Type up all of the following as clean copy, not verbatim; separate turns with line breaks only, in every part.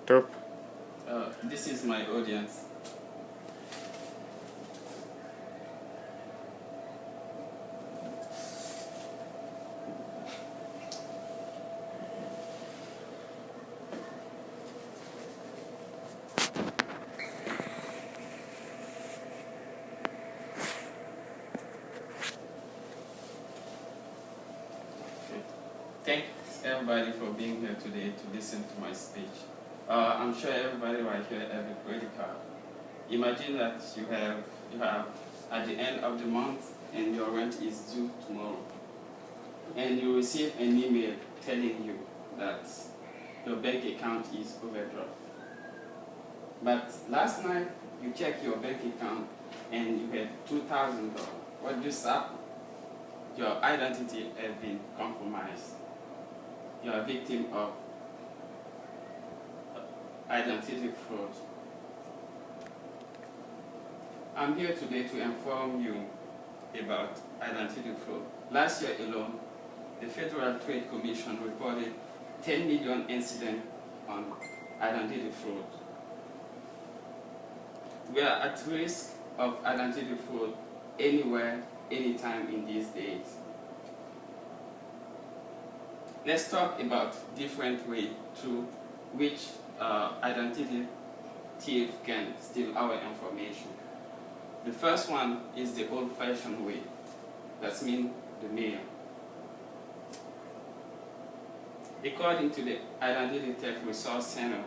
laptop?
This is my audience. Thanks everybody for being here today to listen to my speech. I'm sure everybody right here have a credit card. Imagine that you have at the end of the month and your rent is due tomorrow, and you receive an email telling you that your bank account is overdraft. But last night you checked your bank account and you had $2,000. What just happened? Your identity has been compromised. You are a victim of identity fraud. I'm here today to inform you about identity fraud. Last year alone, the Federal Trade Commission reported 10 million incidents on identity fraud. We are at risk of identity fraud anywhere, anytime in these days. Let's talk about different ways through which identity thief can steal our information. The first one is the old-fashioned way. That means the mail. According to the Identity Theft Resource Center,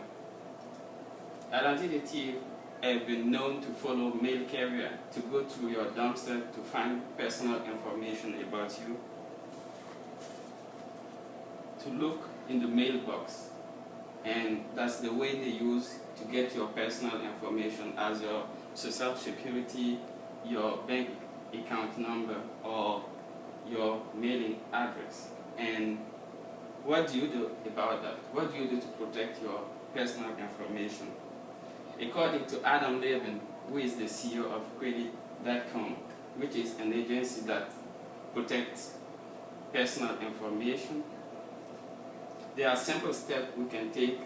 identity thieves have been known to follow mail carrier to go through your dumpster to find personal information about you, to look in the mailbox, and that's the way they use to get your personal information as your social security, your bank account number, or your mailing address. And what do you do about that? What do you do to protect your personal information? According to Adam Levin, who is the CEO of Credit.com, which is an agency that protects personal information, there are simple steps we can take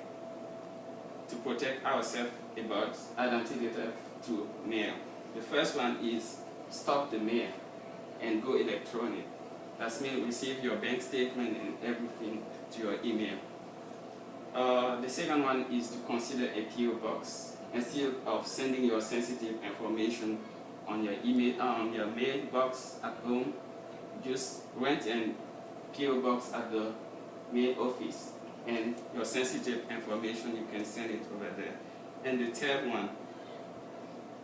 to protect ourselves about identity theft through mail. The first one is stop the mail and go electronic. That means receive your bank statement and everything to your email. The second one is to consider a PO box. Instead of sending your sensitive information on your email, your mailbox at home, just rent a PO box at the mail office, and your sensitive information, you can send it over there. And the third one,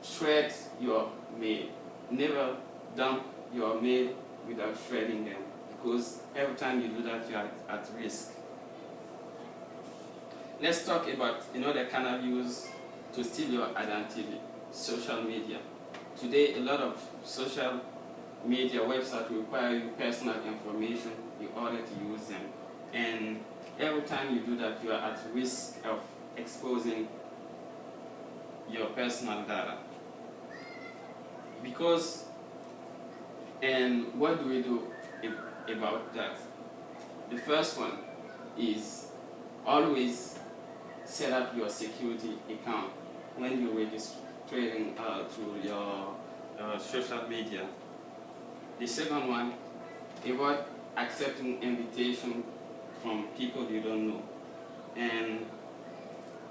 shred your mail. Never dump your mail without shredding them, because every time you do that, you are at risk. Let's talk about another kind of use to steal your identity: social media. Today, a lot of social media websites require you personal information in order to use them. And every time you do that, you are at risk of exposing your personal data. Because, and what do we do about that? The first one is always set up your security account when you're registering through your social media. The second one, avoid accepting invitation from people you don't know. And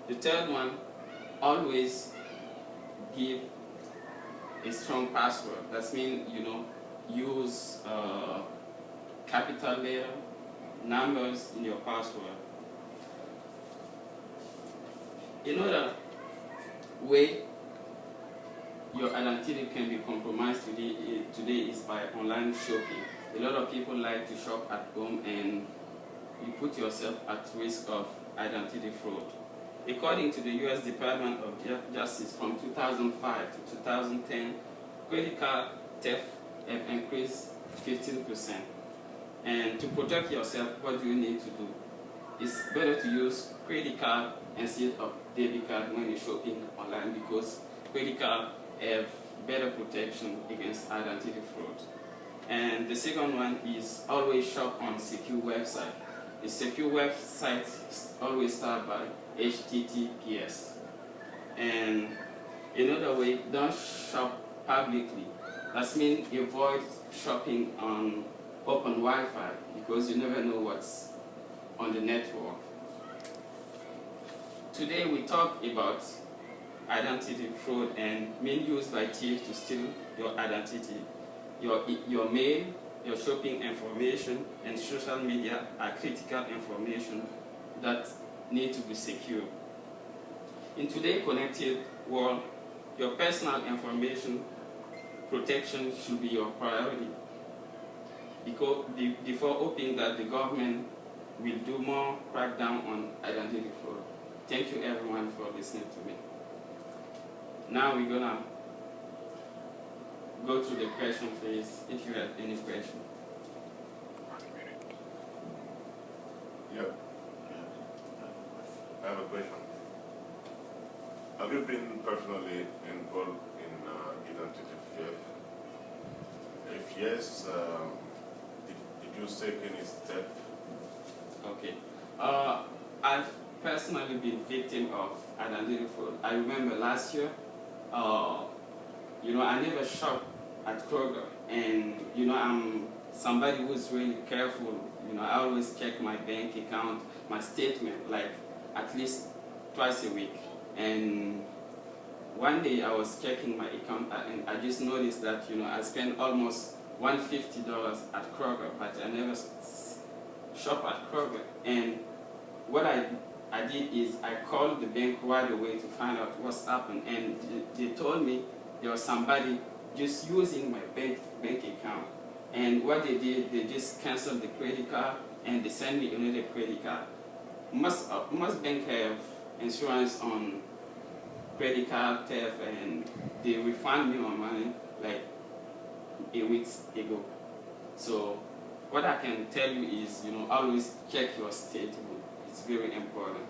the third one, always give a strong password. That means, use capital letter, numbers in your password. Another way your identity can be compromised today is by online shopping. A lot of people like to shop at home, and you put yourself at risk of identity fraud. According to the U.S. Department of Justice, from 2005 to 2010, credit card theft have increased 15%. And to protect yourself, what do you need to do? It's better to use credit card instead of debit card when you're shopping online, because credit card have better protection against identity fraud. And the second one is always shop on secure website. a secure website always start by HTTPS. And another way, don't shop publicly. That means avoid shopping on open Wi-Fi because you never know what's on the network. Today we talk about identity fraud and means used by thieves to steal your identity. Your mail, your shopping information, and social media are critical information that need to be secure. In today's connected world, your personal information protection should be your priority, because before hoping that the government will do more crackdown on identity fraud. Thank you everyone for listening to me. Now we're gonna go to the question phase if you have any question.
Yep. I have a question. Have you been personally involved in identity theft? If yes, did you take any step?
Okay. I've personally been victim of identity fraud. I remember last year, I never shop at Kroger, and I'm somebody who's really careful. I always check my bank account, my statement, like at least twice a week. And one day I was checking my account, and I just noticed that I spent almost $150 at Kroger, but I never shop at Kroger. And what I did is I called the bank right away to find out what's happened, and they told me there was somebody just using my bank account. And what they did, they just canceled the credit card and they sent me another credit card. Most banks have insurance on credit card theft, and they refund me my money like a week ago. So what I can tell you is, always check your statement. It's very important.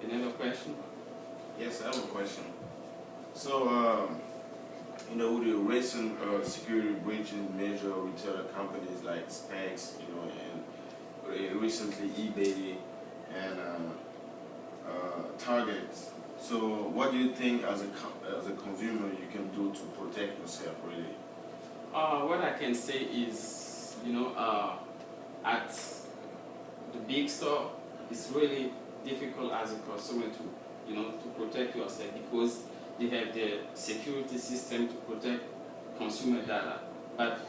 Another question?
Yes, I have a question. So, with the recent security breaches measure retailer companies like Specs, and recently eBay and Target. So, what do you think as a consumer you can do to protect yourself, really?
What I can say is, at the big store, it's really difficult as a consumer to protect yourself, because they have the security system to protect consumer data. But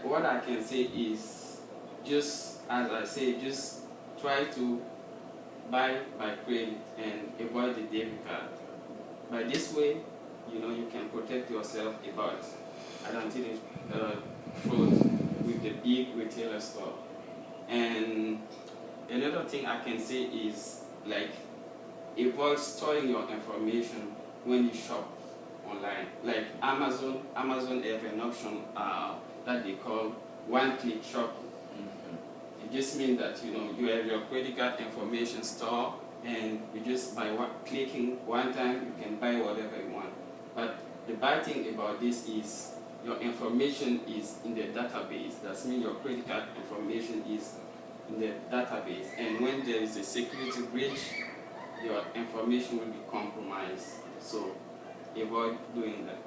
what I can say is, just as I say, just try to buy by credit and avoid the debit card. By this way, you can protect yourself about identity fraud with the big retailer store. And another thing I can say is, like, avoid storing your information when you shop online. Like Amazon have an option that they call one-click shopping. It just means that you have your credit card information stored, and you just by clicking one time you can buy whatever you want. But the bad thing about this is your information is in the database. That means your credit card information is in the database, and when there is a security breach, your information will be compromised. So avoid doing that.